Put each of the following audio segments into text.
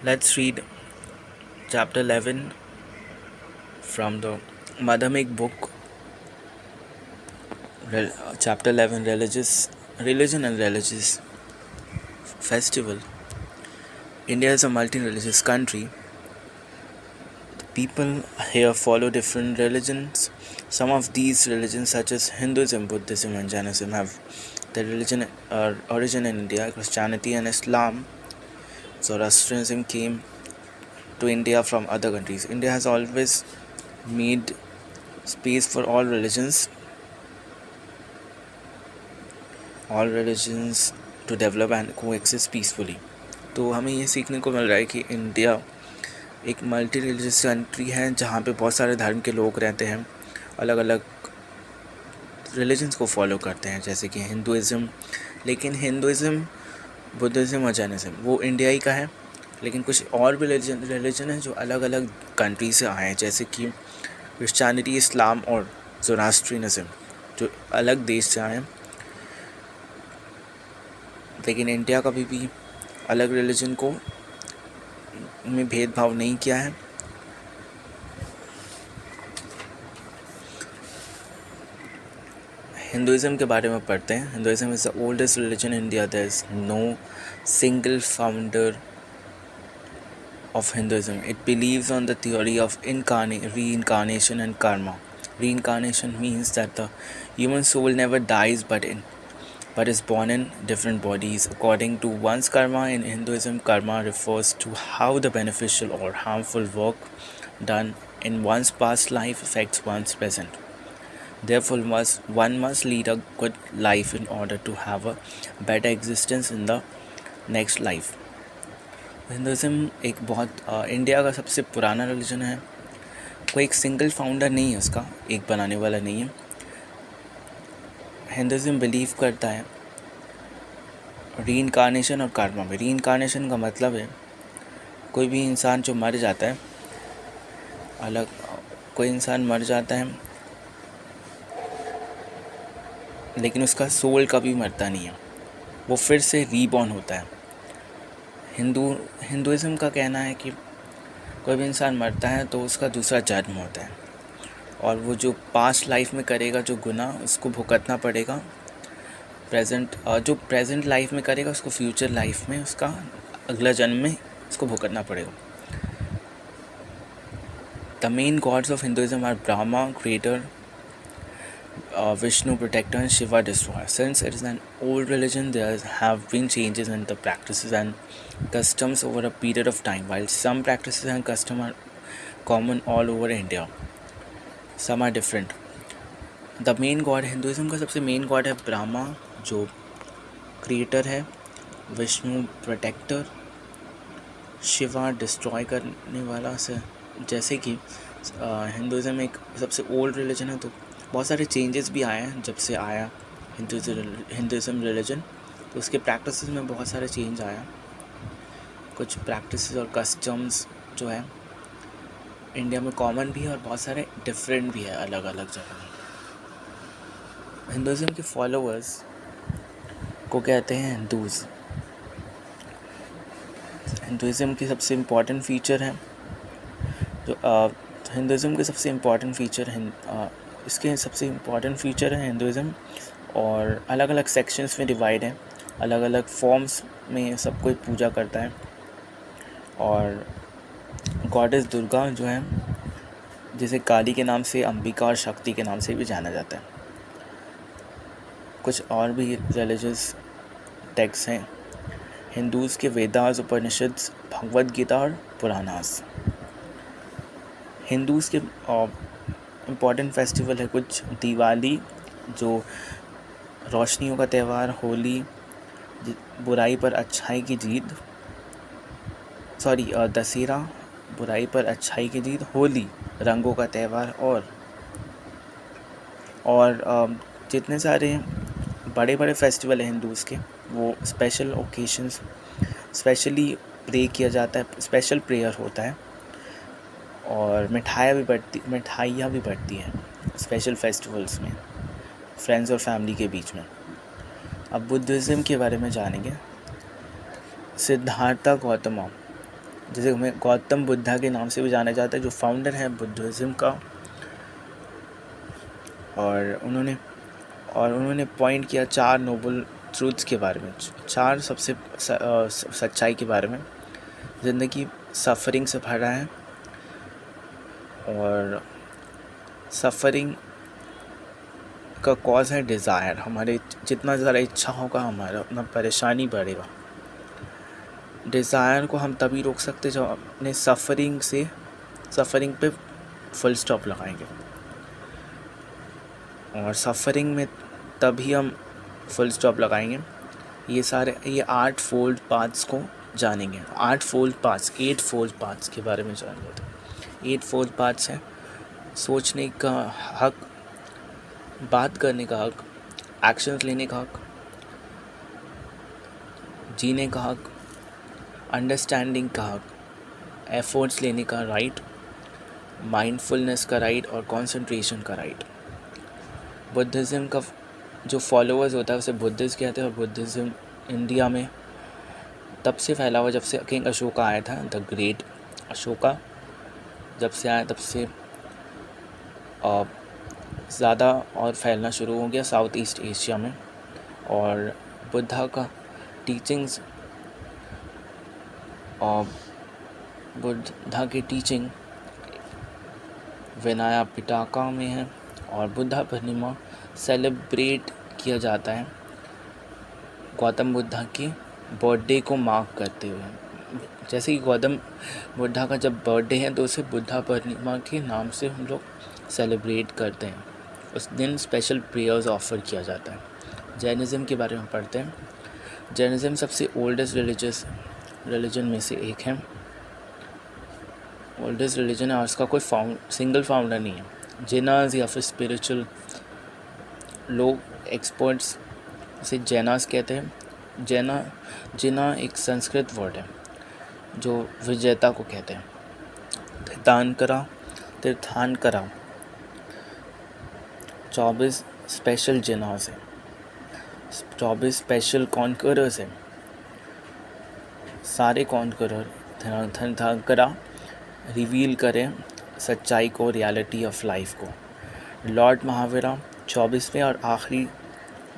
Let's read chapter 11 from the Madhyamik book, chapter 11, Religion and Religious Festival. India is a multi-religious country. People here follow different religions. Some of these religions, such as Hinduism, Buddhism, and Jainism, have their origin in India. Christianity and Islam, Zoroastrianism came to India from other countries. India has always made space for all religions to develop and coexist peacefully. तो हमें ये सीखने को मिल रहा है कि India एक multi religious country है जहाँ पे बहुत सारे धर्म के लोग रहते हैं, अलग अलग रिलीजन्स को फॉलो करते हैं, जैसे कि हिंदुज़म. लेकिन हिंदुज़म, बुद्धिज़्म और जैनिज़्म वो इंडिया ही का है. लेकिन कुछ और भी रिलीजन है जो अलग अलग कंट्री से आए हैं, जैसे कि क्रिश्चियनिटी, इस्लाम और ज़ोरास्ट्रियनिज़म जो अलग देश से आए हैं. लेकिन इंडिया कभी भी अलग रिलीजन को में भेदभाव नहीं किया है. हिंदुज़म के बारे में पढ़ते हैं. Hinduism is the oldest religion in India. There is no single founder of Hinduism. It believes on the theory of reincarnation and karma. Reincarnation means that the human soul never dies but is born in different bodies according to one's karma. In Hinduism, karma refers to how the beneficial or harmful work done in one's past life affects one's present. Therefore, one must lead a good life in order to have a better existence in the next life. Hinduism एक बहुत India का सबसे पुराना religion है. कोई एक single founder नहीं है उसका, एक बनाने वाला नहीं है. हिंदुज़म बिलीव करता है रीइंकार्नेशन और कर्मा में. रीइंकार्नेशन का मतलब है कोई भी इंसान जो मर जाता है, कोई इंसान मर जाता है लेकिन उसका सोल कभी मरता नहीं है, वो फिर से रीबॉर्न होता है. हिंदुज़म का कहना है कि कोई भी इंसान मरता है तो उसका दूसरा जन्म होता है और वो जो पास्ट लाइफ में करेगा जो गुनाह उसको भुगतना पड़ेगा. जो प्रेजेंट लाइफ में करेगा उसको फ्यूचर लाइफ में, उसका अगला जन्म में उसको भुगतना पड़ेगा. The main gods of Hinduism are Brahma, creator, Vishnu, protector, and Shiva, destroyer. Since it is an old religion, there have been changes in the practices and customs over a period of time. While some practices and customs are common all over India, some are different. The main god, Hinduism का सबसे main God है ब्रह्मा जो creator है, Vishnu protector, Shiva destroy करने वाला से. जैसे कि हिंदुज़म एक सबसे ओल्ड रिलीजन है तो बहुत सारे चेंजेस भी आए हैं जब से आया हिंदुज़म रिलीजन. तो उसके प्रैक्टिसेस में बहुत सारे चेंज आया. कुछ प्रैक्टिसेस और कस्टम्स जो है इंडिया में कॉमन भी है और बहुत सारे डिफरेंट भी है अलग अलग जगह. हिंदुज़म के फॉलोअर्स को कहते हैं हिंदूज़. हिंदुज़म की सबसे इम्पॉर्टेंट फीचर है जो हिंदुज़म के सबसे इम्पॉर्टेंट फीचर इसके सबसे इम्पॉर्टेंट फीचर है हिंदुज़म, और अलग अलग सेक्शंस में डिवाइड है. अलग अलग फॉर्म्स में सब कोई पूजा करता है. और गॉडेस दुर्गा जो है, जिसे काली के नाम से, अंबिका और शक्ति के नाम से भी जाना जाता है. कुछ और भी रिलीजियस टेक्स्ट हैं. हिंदूज़ के वेदास, उपनिषद, भगवद गीता और पुराणास. हिंदूज़ के इम्पॉर्टेंट फेस्टिवल है कुछ. दिवाली जो रोशनियों का त्यौहार, होली बुराई पर अच्छाई की जीत, दशहरा बुराई पर अच्छाई की जीत, होली रंगों का त्यौहार, और जितने सारे बड़े बड़े फेस्टिवल हैं हिंदूज़ के वो स्पेशल ओकेशंस स्पेशली प्रे किया जाता है, स्पेशल प्रेयर होता है. और मिठाइयाँ भी बढ़ती हैं स्पेशल फेस्टिवल्स में फ्रेंड्स और फैमिली के बीच में. अब बुद्धिज़्म के बारे में जानेंगे. सिद्धार्थ गौतम जैसे हमें गौतम बुद्धा के नाम से भी जाना जाता है, जो फाउंडर है बुद्धिज़्म का। और उन्होंने पॉइंट किया 4 नोबल ट्रूथ्स के बारे में, 4 सबसे सच्चाई के बारे में। ज़िंदगी सफ़रिंग से भरा है, और सफ़रिंग का कॉज है डिज़ायर। हमारे जितना ज़्यादा इच्छा होगा, हमारा उतना परेशानी बढ़ेगा। डिज़ायर को हम तभी रोक सकते जब अपने सफ़रिंग पे फुल स्टॉप लगाएंगे, और सफ़रिंग में तभी हम फुल स्टॉप लगाएंगे। ये 8 फोल्ड पाथ्स को जानेंगे। 8 फोल्ड पाथ्स के बारे में जानेंगे। तो 8 फोल्ड पाथ्स हैं: सोचने का हक, बात करने का हक, एक्शंस लेने का हक, जीने का हक, अंडरस्टैंडिंग का हक, एफर्ट्स लेने का राइट, माइंडफुलनेस का राइट, और कंसंट्रेशन का राइट। बुद्धिज़्म का जो फॉलोअर्स होता है उसे बुद्धिस्ट कहते हैं। और बुद्धिज़्म इंडिया में तब से फैला हुआ जब से किंग अशोका आया था। द ग्रेट अशोका जब से आया, तब से ज़्यादा और फैलना शुरू हो गया साउथ ईस्ट एशिया में। और बुद्धा का टीचिंग्स, और बुद्धा की टीचिंग विनाया पिटाका में है। और बुद्धा पूर्णिमा सेलिब्रेट किया जाता है गौतम बुद्धा की बर्थडे को मार्क करते हुए। जैसे कि गौतम बुद्धा का जब बर्थडे है तो उसे बुद्धा पूर्णिमा के नाम से हम लोग सेलिब्रेट करते हैं। उस दिन स्पेशल प्रेयर्स ऑफर किया जाता है। जैनिज़्म के बारे में पढ़ते हैं। जैनिज़्म सबसे ओल्डेस्ट रिलीजन में से एक है। ओल्डेस्ट रिलीजन है, और उसका कोई सिंगल फाउंडर नहीं है। जैनास या फिर स्पिरिचुअल लोग, एक्सपर्ट्स इसे जैनास कहते हैं। जैना एक संस्कृत वर्ड है जो विजेता को कहते हैं। तीर्थांकरा 24 स्पेशल जैनास है, 24 स्पेशल कॉन्करर्स हैं। सारे कॉन्करर तीर्थांकरा रिवील करें सच्चाई को, रियलिटी ऑफ लाइफ को। लॉर्ड महावीरा 24वें और आखिरी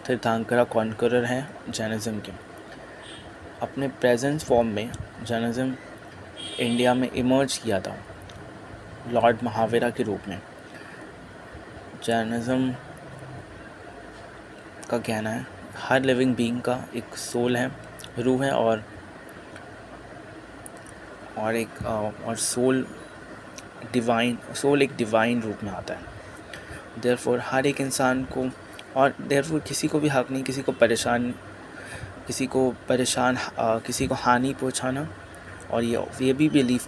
तीर्थांकरा कॉन्करर हैं जैनिज़्म के। अपने प्रेजेंट फॉर्म में जैनिज़्म इंडिया में इमर्ज किया था लॉर्ड महावीरा के रूप में। जैनिज़्म का कहना है हर लिविंग बीइंग का एक सोल है, रूह है, और सोल एक डिवाइन रूप में आता है। देयरफॉर हर एक इंसान को, और देयरफॉर किसी को भी हक नहीं किसी को हानि पहुंचाना। और ये भी बिलीव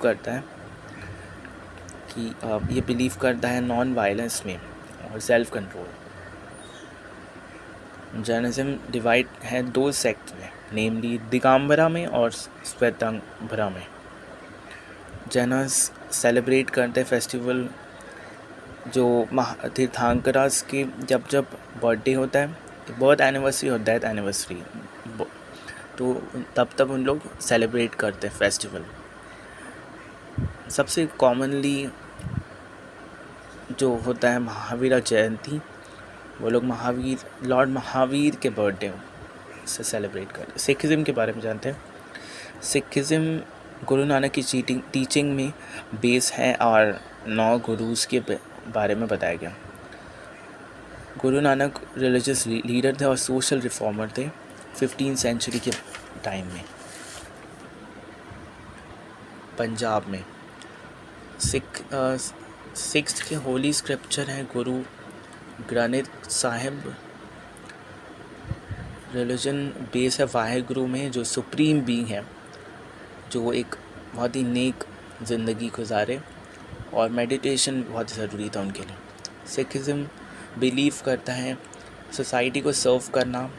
करता है नॉन वायलेंस में और सेल्फ कंट्रोल। जैनिज़्म डिवाइड है 2 सेक्ट में, नेमली दिगंबरा में और श्वेतांबरा में। जैनस सेलिब्रेट करते हैं फेस्टिवल जो तीर्थांकरास के जब बर्थडे होता है, बर्थ एनिवर्सरी और डेथ एनिवर्सरी, तो तब उन लोग सेलिब्रेट करते हैं फेस्टिवल। सबसे कॉमनली जो होता है महावीर जयंती, वो लोग लॉर्ड महावीर के बर्थडे से सेलिब्रेट करते हैं। सिखिज़्म के बारे में जानते हैं। सिखिज़्म गुरु नानक की टीचिंग में बेस है और 9 गुरुज़ के बारे में बताया गया। गुरु नानक रिलीजियस लीडर थे और सोशल रिफॉर्मर थे 15th सेंचुरी के टाइम में पंजाब में। सिक्स्थ के होली स्क्रिप्चर हैं गुरु ग्रंथ साहिब। रिलीजन बेस है वाहेगुरु में, जो सुप्रीम बीइंग है, जो एक बहुत ही नेक ज़िंदगी गुजारे, और मेडिटेशन बहुत ज़रूरी था उनके लिए। सिखिज़्म बिलीव करता है सोसाइटी को सर्व करना,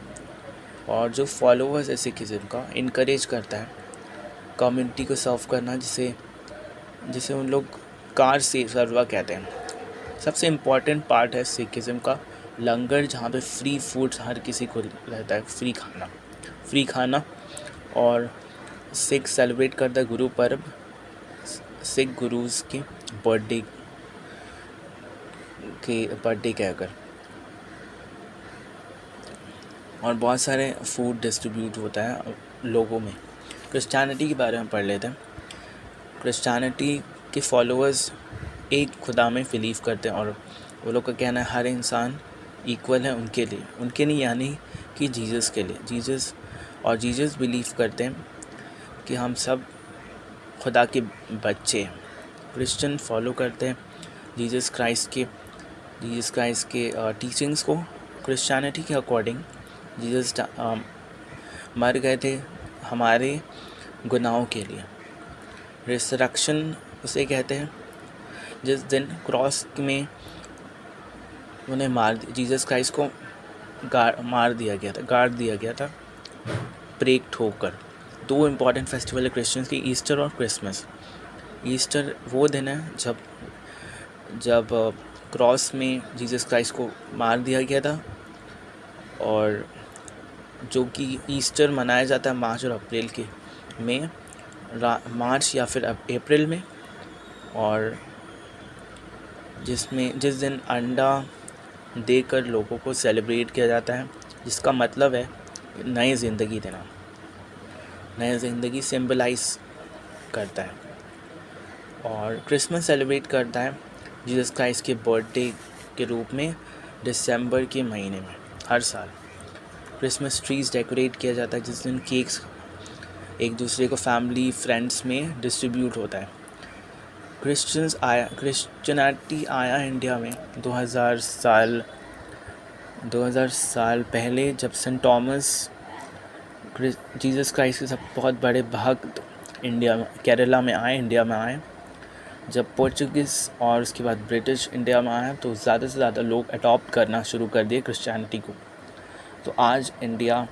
और जो फॉलोअर्स है सिखिज़्म का इनकरेज करता है कम्युनिटी को सर्व करना, जिसे उन लोग कार से सर्वा कहते हैं। सबसे इम्पॉर्टेंट पार्ट है सिखिज़्म का लंगर, जहाँ पे फ्री फूड्स हर किसी को रहता है, फ्री खाना। और सिख सेलिब्रेट करता है गुरु पर्व सिख गुरुज के बर्थडे कहकर, और बहुत सारे फूड डिस्ट्रीब्यूट होता है लोगों में। क्रिश्चियनिटी के बारे में पढ़ लेते हैं। क्रिश्चियनिटी के फॉलोअर्स एक खुदा में बिलीव करते हैं, और वो लोग का कहना है हर इंसान इक्वल है उनके लिए, उनके नहीं यानी कि जीसस के लिए। जीसस बिलीव करते हैं कि हम सब खुदा के बच्चे हैं। क्रिश्चियन फॉलो करते हैं जीसस क्राइस्ट के टीचिंग्स को। क्रिश्चियनिटी के अकॉर्डिंग जीसस मर गए थे हमारे गुनाहों के लिए। रिसरेक्शन उसे कहते हैं जिस दिन क्रॉस में उन्हें जीसस क्राइस्ट को गाड़ दिया गया था प्रेक ठोकर। 2 इम्पॉर्टेंट फेस्टिवल है क्रिश्चियंस की, ईस्टर और क्रिसमस। ईस्टर वो दिन है जब क्रॉस में जीसस क्राइस्ट को मार दिया गया था, और जो कि ईस्टर मनाया जाता है मार्च और अप्रैल में मार्च या फिर अप्रैल में, और जिस दिन अंडा देकर लोगों को सेलिब्रेट किया जाता है, जिसका मतलब है नई ज़िंदगी देना, नई ज़िंदगी सिंबलाइज करता है। और क्रिसमस सेलिब्रेट करता है जीसस क्राइस्ट के बर्थडे के रूप में दिसंबर के महीने में हर साल। क्रिसमस ट्रीज़ डेकोरेट किया जाता है जिस दिन केक्स एक दूसरे को फैमिली फ्रेंड्स में डिस्ट्रीब्यूट होता है। क्रिश्चियनिटी आया इंडिया में 2000 साल पहले, जब सेंट थॉमस जीसस क्राइस्ट के सब बहुत बड़े भक्त इंडिया में आए। जब पोर्चुगीज़ और उसके बाद ब्रिटिश इंडिया में आया तो ज़्यादा से ज़्यादा लोग अडॉप्ट करना शुरू कर दिए क्रिश्चियनिटी को। तो आज इंडिया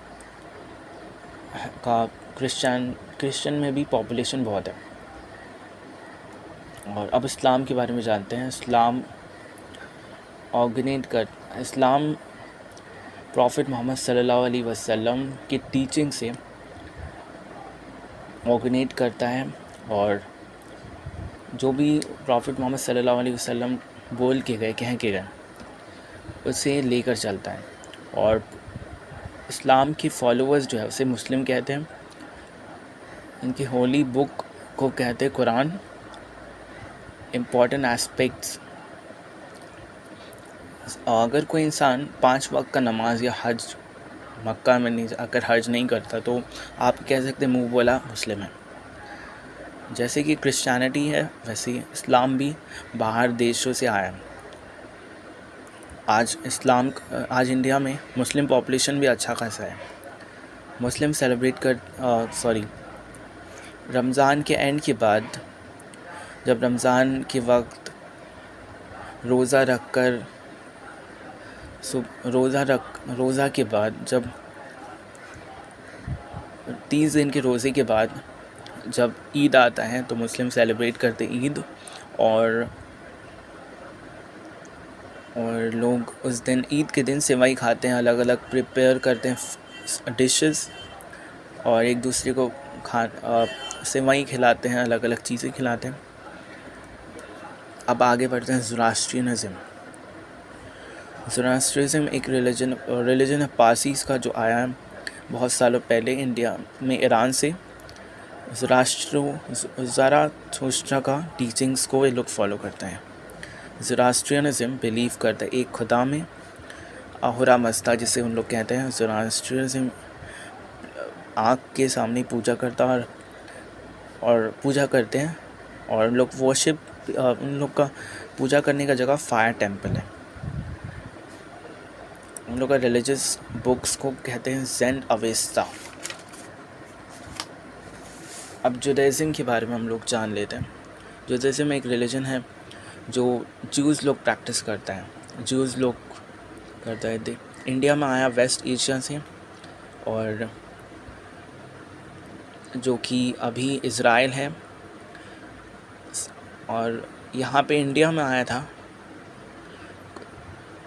का क्रिश्चियन में भी पॉपुलेशन बहुत है। और अब इस्लाम के बारे में जानते हैं। इस्लाम प्रॉफिट मोहम्मद सल्लल्लाहु अलैहि वसल्लम की टीचिंग से ऑर्गेनाइट करता है, और जो भी प्रॉफिट मोहम्मद सल्लल्लाहु अलैहि वसल्लम बोल के गए, कह के गए, उसे लेकर चलता है। और इस्लाम के फॉलोअर्स जो है उसे मुस्लिम कहते हैं। इनकी होली बुक को कहते हैं कुरान। इम्पॉर्टेंट एस्पेक्ट्स, अगर कोई इंसान 5 वक्त का नमाज या हज मक्का में नहीं अगर हज नहीं करता तो आप कह सकते मुँह बोला मुस्लिम है। जैसे कि क्रिश्चियनिटी है वैसे ही इस्लाम भी बाहर देशों से आया है। आज इंडिया में मुस्लिम पॉपुलेशन भी अच्छा खासा है। मुस्लिम रमज़ान के एंड के बाद, जब रमज़ान के वक्त रोज़ा के बाद, जब 30 दिन के रोज़े के बाद जब ईद आता है तो मुस्लिम सेलिब्रेट करते ईद, और लोग उस दिन ईद के दिन सेवई खाते हैं, अलग अलग प्रिपेयर करते हैं डिशेस, और एक दूसरे को सेवई खिलाते हैं, अलग अलग चीज़ें खिलाते हैं। अब आगे बढ़ते हैं। ज़ोरास्ट्रियनिज़म एक रिलीजन है पारसीज़ का, जो आया है बहुत सालों पहले इंडिया में ईरान से। ज़राथुस्ट्रा का टीचिंग्स को ये लोग फॉलो करते हैं। ज़ोरास्ट्रियनिज़म बिलीव करता है एक खुदा में, अहुरा मज़दा जिसे उन लोग कहते हैं। ज़ोरास्ट्रियनिज़म आँख के सामने पूजा करता और पूजा करते हैं, और उन लोग उन लोग का पूजा करने का जगह फायर टेम्पल है। उन लोग का रिलीजियस बुक्स को कहते हैं ज़ेंड अवेस्ता। अब जुडाइज़म के बारे में हम लोग जान लेते हैं। जुडाइज़म एक रिलीजन है जो ज्यूज़ लोग प्रैक्टिस करता है। इंडिया में आया वेस्ट एशिया से, और जो कि अभी इज़राइल है, और यहाँ पे इंडिया में आया था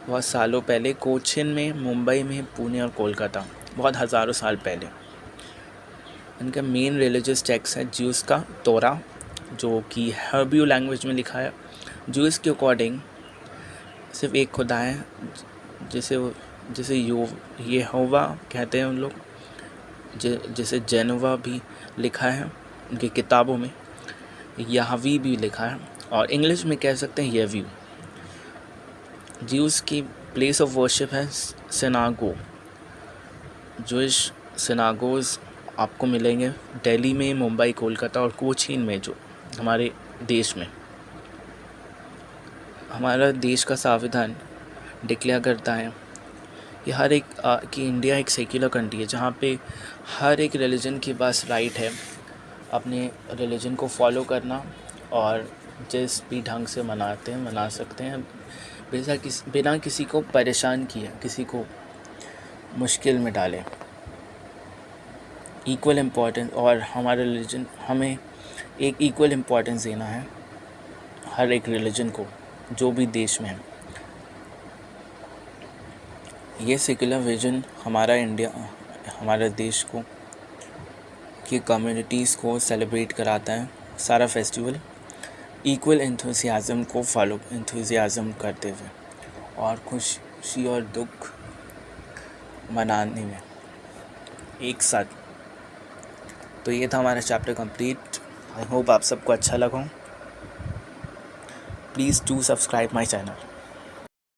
बहुत सालों पहले, कोचिन में, मुंबई में, पुणे और कोलकाता, बहुत हज़ारों साल पहले। इनका मेन रिलीजियस टेक्स्ट है ज्यूज़ का तोरा, जो कि हर्बियो लैंग्वेज में लिखा है। ज्यूस के अकॉर्डिंग सिर्फ एक खुदा है, जिसे यहोवा कहते हैं उन लोग, जिसे जेनोवा भी लिखा है उनकी किताबों में, याहवी भी लिखा है, और इंग्लिश में कह सकते हैं येव्यू। ज्यूस की प्लेस ऑफ वर्शिप है सिनागो। जूइश सिनागोज आपको मिलेंगे दिल्ली में, मुंबई, कोलकाता और कोचीन में, जो हमारे देश में। हमारा देश का संविधान डिक्लेयर करता है कि हर एक कि इंडिया एक सेक्युलर कंट्री है, जहाँ पे हर एक रिलीजन के पास राइट है अपने रिलीजन को फॉलो करना, और जिस भी ढंग से मना सकते हैं, बिना किसी को परेशान किए, किसी को मुश्किल में डाले। इक्वल इम्पोर्टेंस, और हमारा रिलीजन हमें एक इक्वल इम्पोर्टेंस देना है हर एक रिलीजन को, जो भी देश में है। ये सेक्युलर विजन हमारे देश को की कम्युनिटीज़ को सेलिब्रेट कराता है सारा फेस्टिवल, इक्वल एंथुसियाज़म करते हुए, और खुशी और दुख मनाने में एक साथ। तो ये था हमारा चैप्टर कंप्लीट। आई होप आप सबको अच्छा लगा। Please do subscribe my channel.